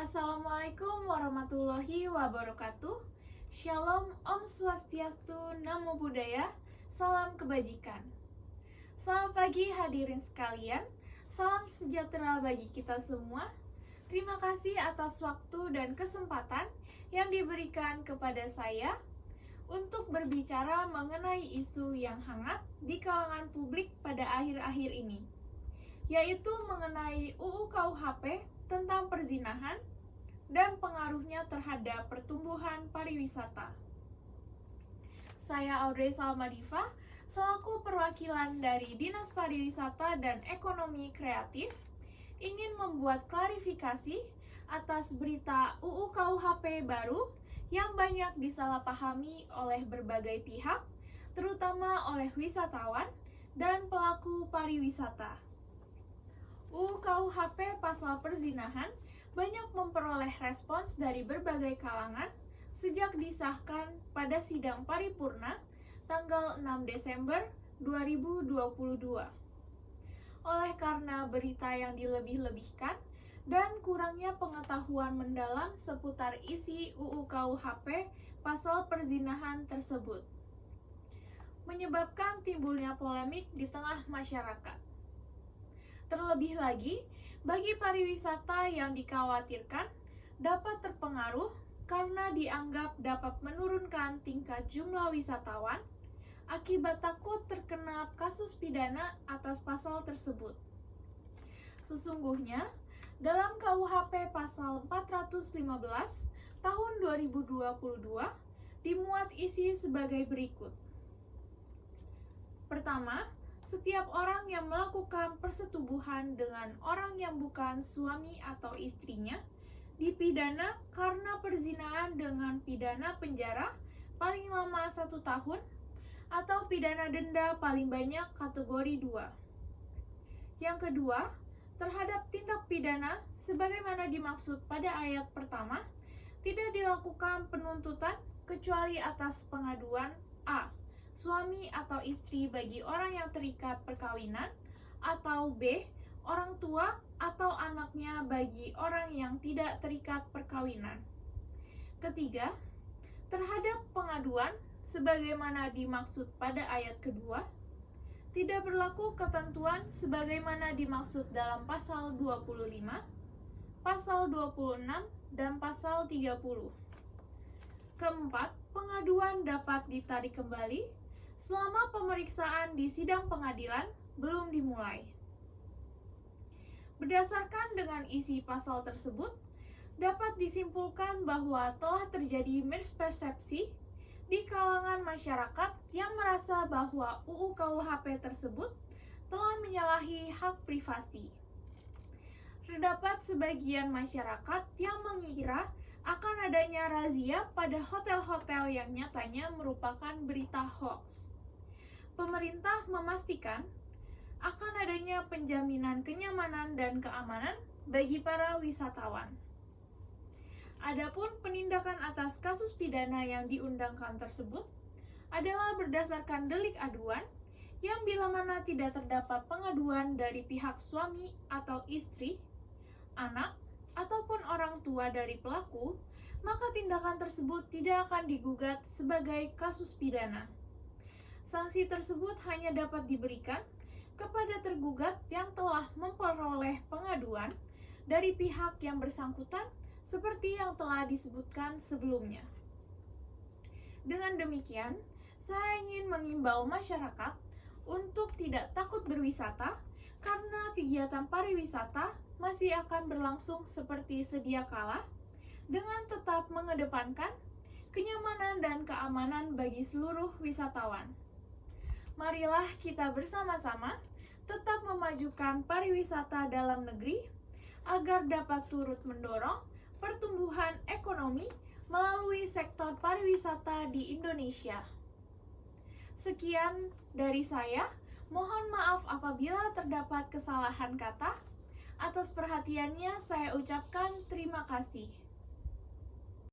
Assalamualaikum warahmatullahi wabarakatuh. Shalom, Om Swastiastu, Namo Buddhaya, salam kebajikan. Selamat pagi hadirin sekalian, salam sejahtera bagi kita semua. Terima kasih atas waktu dan kesempatan yang diberikan kepada saya untuk berbicara mengenai isu yang hangat di kalangan publik pada akhir-akhir ini, yaitu mengenai UU KUHP tentang perzinahan dan pengaruhnya terhadap pertumbuhan pariwisata. Saya Audrey Salmadiva, selaku perwakilan dari Dinas Pariwisata dan Ekonomi Kreatif, ingin membuat klarifikasi atas berita UU KUHP baru yang banyak disalahpahami oleh berbagai pihak, terutama oleh wisatawan dan pelaku pariwisata. UU KUHP pasal perzinahan banyak memperoleh respons dari berbagai kalangan sejak disahkan pada sidang paripurna tanggal 6 Desember 2022. Oleh karena berita yang dilebih-lebihkan dan kurangnya pengetahuan mendalam seputar isi UU KUHP pasal perzinahan tersebut, menyebabkan timbulnya polemik di tengah masyarakat. Terlebih lagi, bagi pariwisata yang dikhawatirkan dapat terpengaruh karena dianggap dapat menurunkan tingkat jumlah wisatawan akibat takut terkena kasus pidana atas pasal tersebut. Sesungguhnya, dalam KUHP pasal 415 tahun 2022 dimuat isi sebagai berikut. Pertama, setiap orang yang melakukan persetubuhan dengan orang yang bukan suami atau istrinya dipidana karena perzinahan dengan pidana penjara paling lama 1 tahun atau pidana denda paling banyak kategori 2. Yang kedua, terhadap tindak pidana sebagaimana dimaksud pada ayat pertama, tidak dilakukan penuntutan kecuali atas pengaduan A. Suami atau istri bagi orang yang terikat perkawinan, atau B. Orang tua atau anaknya bagi orang yang tidak terikat perkawinan. Ketiga, terhadap pengaduan sebagaimana dimaksud pada ayat kedua, tidak berlaku ketentuan sebagaimana dimaksud dalam pasal 25, pasal 26, dan pasal 30. Keempat, pengaduan dapat ditarik kembali selama pemeriksaan di sidang pengadilan belum dimulai. Berdasarkan dengan isi pasal tersebut, dapat disimpulkan bahwa telah terjadi mispersepsi di kalangan masyarakat yang merasa bahwa UU KUHP tersebut telah menyalahi hak privasi. Terdapat sebagian masyarakat yang mengira akan adanya razia pada hotel-hotel yang nyatanya merupakan berita hoax. Pemerintah memastikan akan adanya penjaminan kenyamanan dan keamanan bagi para wisatawan. Adapun penindakan atas kasus pidana yang diundangkan tersebut adalah berdasarkan delik aduan yang bila mana tidak terdapat pengaduan dari pihak suami atau istri, anak, ataupun orang tua dari pelaku, maka tindakan tersebut tidak akan digugat sebagai kasus pidana. Sanksi tersebut hanya dapat diberikan kepada tergugat yang telah memperoleh pengaduan dari pihak yang bersangkutan seperti yang telah disebutkan sebelumnya. Dengan demikian, saya ingin mengimbau masyarakat untuk tidak takut berwisata karena kegiatan pariwisata masih akan berlangsung seperti sedia kala dengan tetap mengedepankan kenyamanan dan keamanan bagi seluruh wisatawan. Marilah kita bersama-sama tetap memajukan pariwisata dalam negeri agar dapat turut mendorong pertumbuhan ekonomi melalui sektor pariwisata di Indonesia. Sekian dari saya, mohon maaf apabila terdapat kesalahan kata. Atas perhatiannya saya ucapkan terima kasih.